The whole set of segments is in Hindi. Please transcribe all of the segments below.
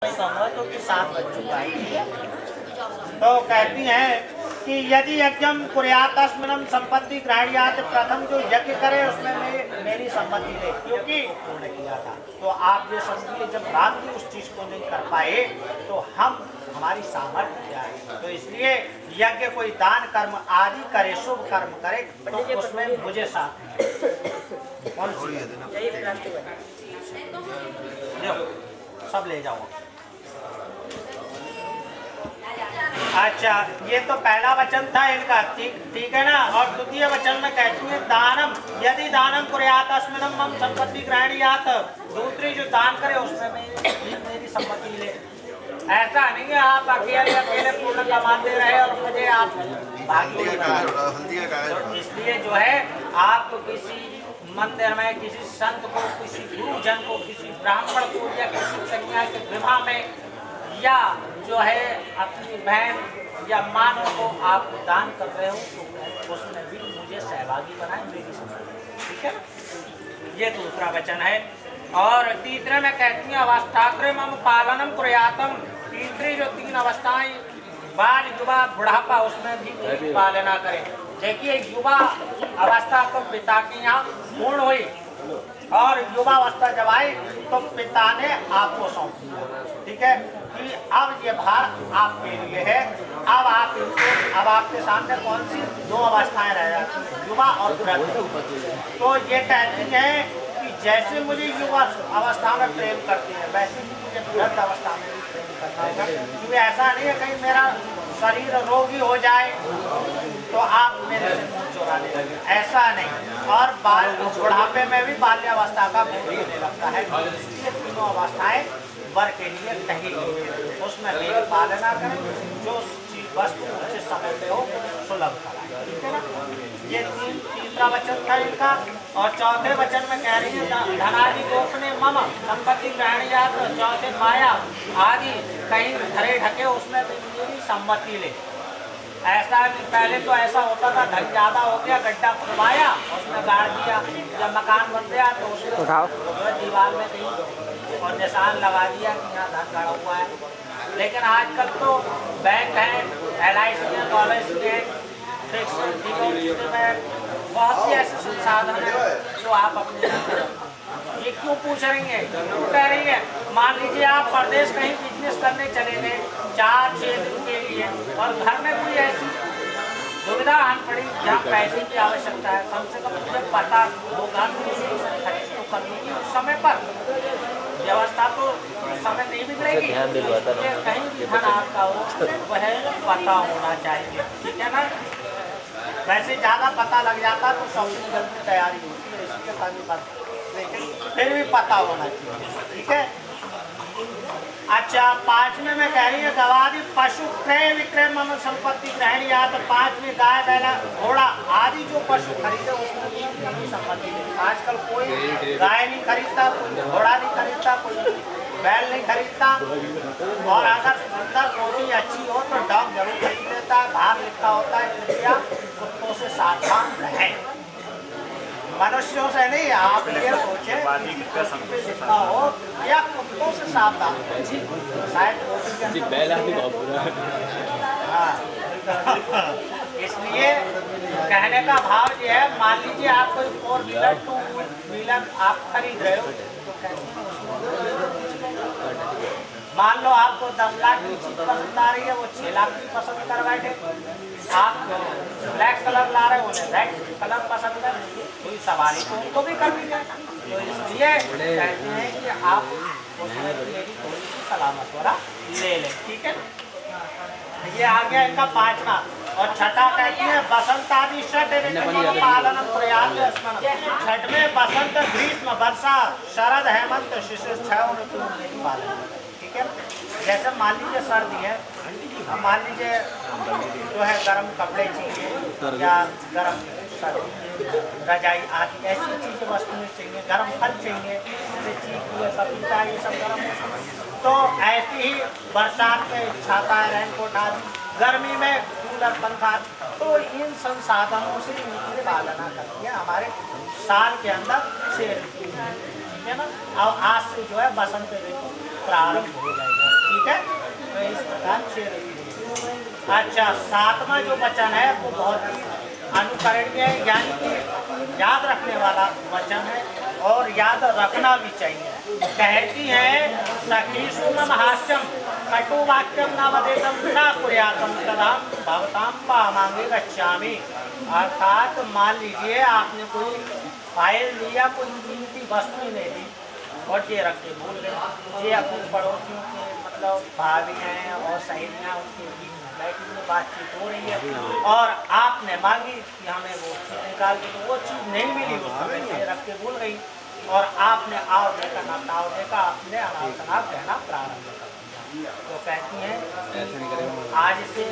तो 7 बज चुका है। तो कहती हैं कि यदि यज्ञम कुर्यातस्मिन् संपत्ति ग्रहणीयात्, प्रथम जो यज्ञ करे उसमें मेरी सम्मति ले, क्योंकि पूर्ण किया था। तो आप ये समझिए जब रात में उस चीज को नहीं कर पाए तो हमारी सामर्थ्य क्या है। तो इसलिए यज्ञ कोई दान कर्म आदि करे, शुभ कर्म करे, तो उसमें मुझे साथ कौन सी सब ले जाओ। अच्छा, ये तो पहला वचन था इनका, ठीक है ना। और द्वितीय वचन में कहती है दानम यदि दानम कुर्यातस्मिन् मम संपत्ति ग्रहणीयात्, दूसरी जो दान करे उसमें मेरी सम्मति ले। ऐसा नहीं है आप अकेले पूर्ण कमाते रहे और मुझे आप भागी। तो इसलिए जो है आप किसी मंदिर में किसी संत को, किसी गुरुजन को, किसी ब्राह्मण को या किसी कन्या के विवाह में या जो है अपनी बहन या मानो को आप दान कर रहे हो तो उसमें भी मुझे सहभागी बनाए, मेरी सम्मति। ठीक है, ये दूसरा वचन है। और तीसरे में कहती है अवस्थात्रय मम पालनम कुर्यातम, तीसरी जो 3 अवस्थाएं बाल युवा बुढ़ापा उसमें भी पालना करें। देखिए युवा अवस्था तो पिता की यहाँ पूर्ण हुई और युवा अवस्था जब आई तो पिता ने आपको सौंप दिया। ठीक है कि अब ये भार आपके लिए है। अब आपके सामने कौन सी 2 अवस्थाएं रह जाती हैं, युवा और वृद्ध। तो ये कहती हैं कि जैसे मुझे युवा अवस्था में प्रेम करती है वैसे ही मुझे वृद्ध अवस्था में भी प्रेम करना होगा, क्योंकि ऐसा नहीं है कहीं मेरा शरीर रोगी हो जाए तो आप मेरे से मुँह चुराने लगे, ऐसा नहीं। और बाल बुढ़ापे में भी बाल्यावस्था का बोध होने लगता है। ये तीनों अवस्थाएं वर के लिए कही गई, उसमें मेरी पालना करें, जो चीज वस्तु उचित समय पे हो सुलभ कराए। ठीक है ना। ये तीसरा वचन था इनका। और चौथे वचन में कह रही है धनादि गोपने मम संपत्ति ग्रहणीयात्, चौथे माया आदि कहीं धरे ढके उसमें मेरी सम्मति ले। ऐसा पहले तो ऐसा होता था, धन ज्यादा हो गया गड्ढा खुदवाया उसमें गाड़ दिया, जब मकान बन गया तो उसमें दीवार में कहीं और निशान लगा दिया कि यहाँ धन गड़ा हुआ है। लेकिन आजकल तो बैंक है, LIC है, पॉलिसी है, फिक्स डिपॉजिट में बहुत से ऐसे संसाधन है जो आप अपने। ये क्यों पूछ रही है, क्यों कह रही है। मान लीजिए आप परदेश कहीं बिजनेस करने चले गए 4-6 दिन के लिए और घर में कोई ऐसी दुविधा आन पड़ी जहाँ पैसे की आवश्यकता है, कम से कम मुझे पता होगा खरीद तो करनी है समय पर, व्यवस्था तो समय नहीं बिगड़ेगी। कहीं भी धन आपका हो वह पता होना चाहिए। ठीक है ना। वैसे ज़्यादा पता लग जाता तो शॉपिंग जल्दी तैयारी होती है, इसके साथ लेकिन फिर भी पता होना चाहिए। ठीक है। अच्छा, 5वें में कह रही है गवादि पशु क्रय विक्रय मम संपत्ति ग्रहणीयात्, 5वीं गाय बैला घोड़ा आदि जो पशु खरीदे उसमें भी अपनी सम्मति नहीं। आजकल कोई गाय नहीं खरीदता, कोई घोड़ा नहीं खरीदता, कोई बैल नहीं खरीदता। और अगर सुंदर रोटी अच्छी हो तो डॉग जरूर खरीद लेता है, बाहर लिखा होता है कृपया कुत्तों से सावधान रहें, मनुष्यों से नहीं। आप ये सोचे लिखा हो या कुत्तों से सावधान, शायद बैल बहुत बुरा है। इसलिए कहने का भाव ये है, मान लीजिए आप कोई 4 व्हीलर 2 व्हीलर आप खरीद रहे हो तो मान लो आपको 10 लाख की चीज पसंद आ रही है, वो 6 लाख की पसंद कर बैठे। आप ब्लैक कलर ला रहे हो, उन्हें रेड कलर पसंद है, कोई सवारी तो उनको भी कर दीजिए। तो इसलिए कहते हैं कि आप उसमें मेरी थोड़ी सी सलाह मशवरा ले लें। ठीक है। ये आ गया इनका 5वां। और छठा कहती है बसंत आदि षट पालन प्रयास। छठ में बसंत ग्रीष्म वर्षा शरद हेमंत शिशिर 6 ऋतु में पालन। ठीक है। जैसे मान लीजिए सर्दी है, मान लीजिए जो है गर्म कपड़े चाहिए या गर्म रजाई आदि ऐसी चीज़ें वस्तुएं चाहिए, गर्म फल चाहिए, जैसे चीकू है, पपीता, ये सब गर्म है। तो ऐसी ही बरसात में छाता है, रेनकोट आदि, गर्मी में कूलर पंखा। तो इन संसाधनों से इनकी पालना करती है हमारे साल के अंदर 6 ऋतु। ठीक है ना। अब आज से जो है बसंत ऋतु प्रारंभ हो जाएगा। अच्छा, 7वां जो वचन है वो बहुत ही अनुकरणीय है, यानी कि याद रखने वाला वचन है और याद रखना भी चाहिए। कहती है सखीषु मम हास्यम कटु वाक्यम न वदेतम न कुर्यातम तदा भवतां पामांगे गच्छामि। अर्थात मान लीजिए आपने कोई फाइल लिया, कोई कीमती वस्तु ले ली और ये रख के भूल गए। ये अपने पड़ोसियों के मतलब भाभी हैं और सहेलियाँ, उनके बीच में बैठी में बातचीत हो रही है और आपने मांगी कि हमें वो चीज़ निकाल के, तो वो चीज़ नहीं मिली, उस समय ये रख के भूल गई और आपने आओ देखा ना ताव देखा, आपने अनाव शनाव कहना प्रारंभ कर दिया। तो कहती हैं आज से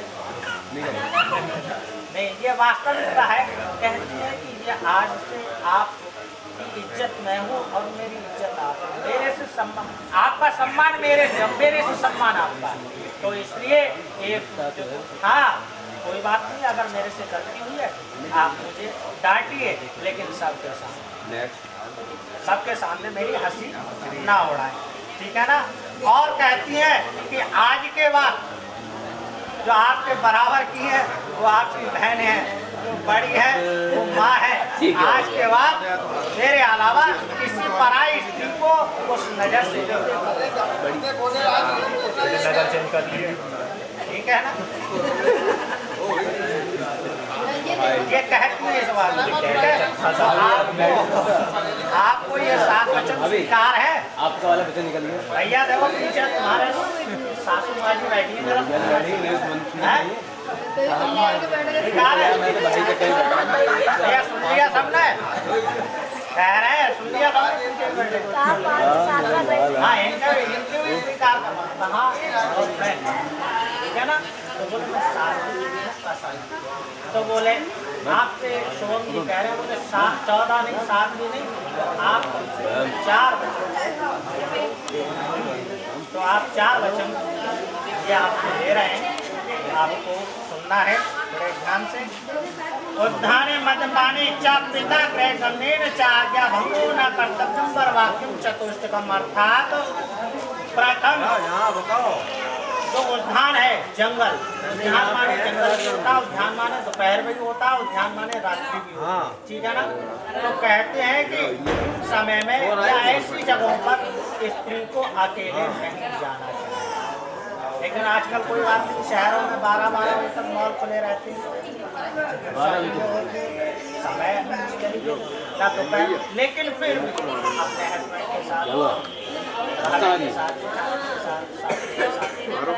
नहीं, ये वास्तविकता है। कहती है कि ये आज से आप इज्जत मैं हूँ और मेरी इज्जत आप, मेरे से सम्मान, आपका सम्मान मेरे से सम्मान आपका। तो इसलिए एक हाँ, कोई बात नहीं, अगर मेरे से गलती हुई है आप मुझे डांटिए, लेकिन सबके सामने मेरी हंसी ना उड़ाए, ठीक है ना। और कहती है कि आज के बाद जो आपके बराबर की है वो आपकी बहन है, जो बड़ी है वो माँ है। आज के बाद मेरे अलावा किसी पराई स्त्री को उस नजर से नजर चेंज कर लिए, ठीक है ना। ये कहती है इस बात में, ठीक है। आपको ये 7 वचन स्वीकार है। आपका वाला वचन निकल गया भैया, देखो पीछे तुम्हारे सासू माँ जी बैठी है, सुन लिया सबने, कह रहे हैं सुन लिया सबने। हाँ, इनका भी स्वीकार कहाँ, ठीक है ना। तो बोले मैं 7 तो बोले आपसे शुभम जी कह रहे हैं, बोले 14 नहीं 7 भी नहीं, आप 4 वचन, तो आप 4 वचन ये आपसे ले रहे हैं, आपको सुनना है बड़े ध्यान से। उद्धाने मद्यपाने च पिता क्रय गमनेन च आज्ञा भंगो न कर्तव्यम पर वाक्यम चतुष्टकम। अर्थात प्रथम जो उद्यान है जंगल, उद्यान माने जंगल भी होता है, उद्यान माने दोपहर में भी होता है, उद्यान माने रात्रि भी होता है, ठीक है ना। तो कहते हैं कि समय में या ऐसी जगहों पर स्त्री को अकेले नहीं जाना चाहिए। लेकिन आजकल कोई बात नहीं, शहरों में 12-12 बजे तक मॉल खुले रहते हैं, समय ना दोपहर, लेकिन फिर अपने हस्बैंड के साथ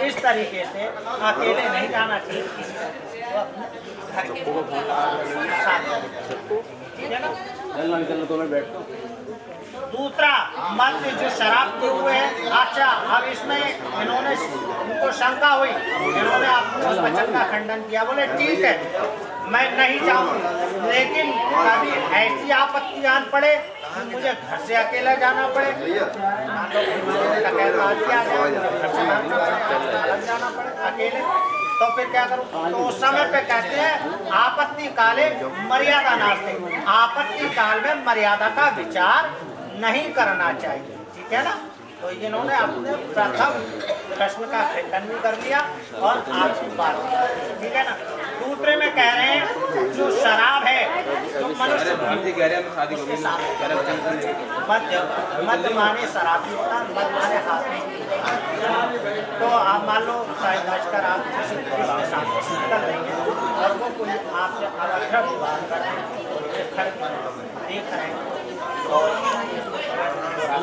इस तरीके से अकेले नहीं जाना चाहिए, ठीक है ना। दूसरा मध्य जो शराब पी हुए हैं, अच्छा अब इसमें इन्होंने उनको शंका हुई, इन्होंने अपने वचन का खंडन किया, बोले ठीक है मैं नहीं जाऊंगी, लेकिन कभी ऐसी आपत्ति आन पड़े मुझे घर से अकेला जाना पड़े, जाना पड़े अकेले, तो फिर क्या करूं। तो उस समय पे कहते हैं आपत्ति काले मर्यादा नास्ते, आपत्ति काल में मर्यादा का विचार नहीं करना चाहिए, ठीक है ना। तो इन्होंने अपने प्रथम प्रश्न का खंडन भी कर लिया और आखिरी बात, ठीक है ना। दूसरे में कह रहे हैं जो शराब है जो मनुष्य मध्य माने शराबी होता है, मध्य माने हाथ में। तो आप मान लो शायद बचकर आप किसी पुरुष के साथ निकल रही हैं और वो कोई आपसे अवैध विवाह कर रहे हैं, देख रहे हैं तो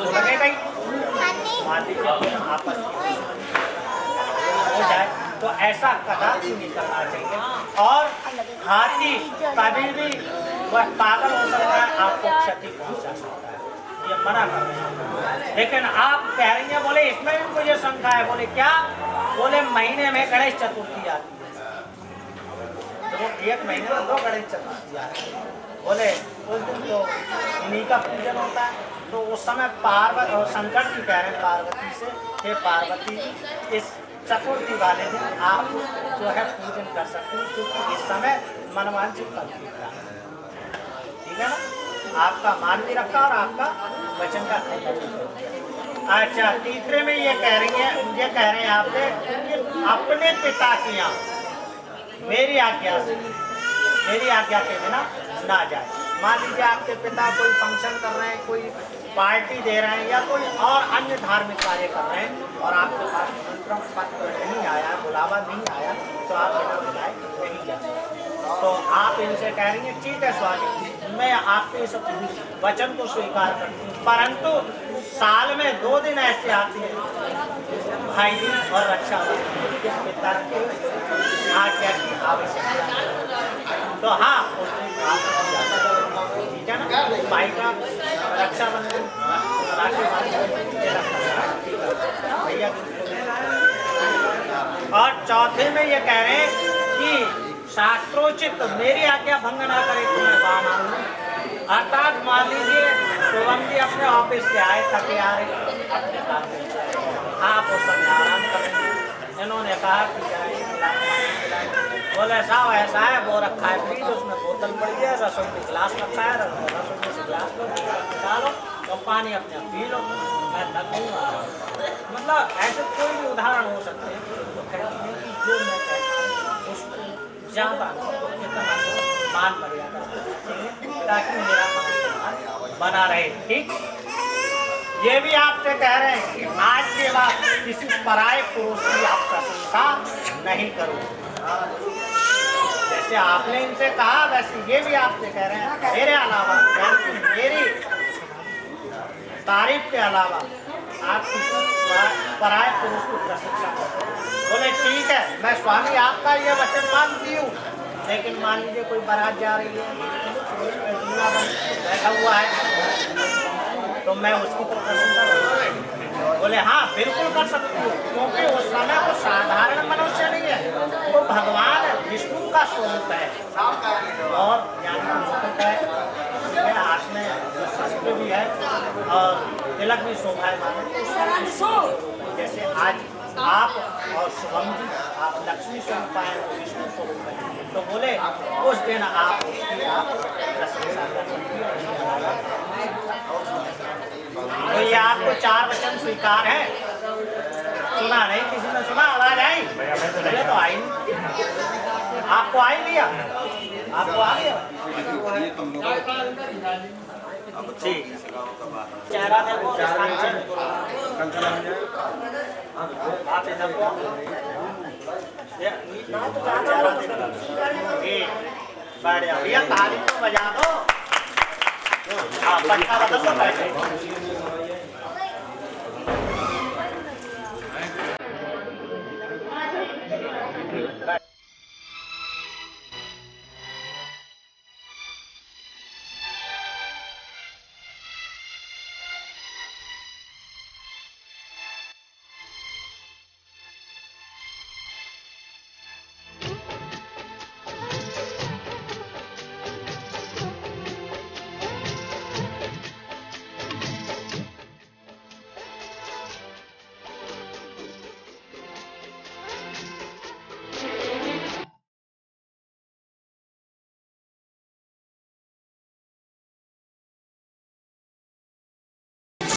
लगेगा ही, मान लीजिए आपस हो जाए, तो ऐसा कदापि नहीं करना चाहिए। और हाथी कभी भी वह पागल हो सकता है, आपको क्षति पहुंचा सकता है, ये मना कर रहे हैं। लेकिन आप कह रही हैं, बोले इसमें भी मुझे शंका है, बोले क्या, बोले महीने में गणेश चतुर्थी आती है, तो 1 महीने में 2 गणेश चतुर्थी आती है, बोले उस दिन तो उन्हीं का पूजन होता है, तो उस समय पार्वती और शंकर जी कह रहे हैं पार्वती से, हे पार्वती इस चतुर्थी वाले दिन आप जो है पूजन कर सकते हैं, क्योंकि इस समय मनवांछित फल मिलता है, ठीक है ना। आपका मान भी रखा और आपका वचन का खंडन भी। अच्छा, तीसरे में ये कह रहे हैं आपसे कि अपने पिता की यहाँ मेरी आज्ञा के बिना ना जाए। मान लीजिए आपके पिता कोई फंक्शन कर रहे हैं, कोई पार्टी दे रहे हैं या कोई और अन्य धार्मिक कार्य कर रहे हैं और आपके पास निमंत्रण पत्र नहीं आया, बुलावा नहीं आया, तो आप बिना बुलाए नहीं जा सकते। तो आप इनसे कह रही हैं ठीक है स्वामी, मैं आपके इस वचन को स्वीकार करती हूँ, परंतु साल में 2 दिन ऐसे आते हैं, भाई दिन और रक्षाबंधन, पिता की आज्ञा की आवश्यकता। तो हाँ, ठीक है ना, भाई का रक्षाबंधन भैया। और चौथे में ये कह रहे हैं कि शास्त्रोचित मेरी आज्ञा भंग ना करे तो मैं बाहर आऊँ। अर्थात मान लीजिए शुभम जी अपने ऑफिस से आए, थके आ रहे, अपने काम से आप उस समय आराम करेंगे। इन्होंने कहा कि बोले साहब ऐसा है, वो रखा है फ्रिज, उसमें बोतल पड़ी है, रसोई में गिलास रखा है, रसोई में गिलास लो, डालो तो पानी अपने पी लो, मैं थकूंगा। मतलब ऐसे कोई भी उदाहरण हो सकते हैं तो कहते हैं कि जो मैं कहता हूँ उसको ज़्यादा मान मर्यादा ताकि मेरा मान बना रहे। ठीक, ये भी आपसे कह रहे हैं कि आज के बाद किसी पराये पुरुष की आप प्रशंसा नहीं करो। जैसे आपने इनसे कहा वैसे ये भी आपसे कह रहे हैं मेरे अलावा, मेरी तारीफ के अलावा आप किसी पराये पुरुष की प्रशंसा करो। बोले ठीक है, मैं स्वामी आपका ये वचन मानती हूँ, लेकिन मान लीजिए कोई बारात जा रही है, बैठा हुआ है, तो मैं उसकी तो प्रशंसा करूँ। बोले हाँ बिल्कुल कर सकती हूँ, क्योंकि उस समय वो साधारण मनुष्य नहीं है, वो भगवान विष्णु का स्वरूप है और ज्ञान का मुकुट है, हाथ में शस्त्र भी है और तिलक भी शोभायमान है। जैसे आज आप और शुभम जी आप लक्ष्मी स्वरूप है, विष्णु स्वरूप है, तो बोले उस दिन आप उसकी आप प्रशंसा करें। तो ये आपको 4 वचन स्वीकार है। सुना नहीं, किसी ने सुना? आवाज आई? मुझे तो आई नहीं। आपको आई लिया? आपको आ गया? ठीक, चेहरा देखो, आप इधर को बढ़िया भैया, ताली तो बजा दो। हाँ, पट्टा बदल दो, बैठे।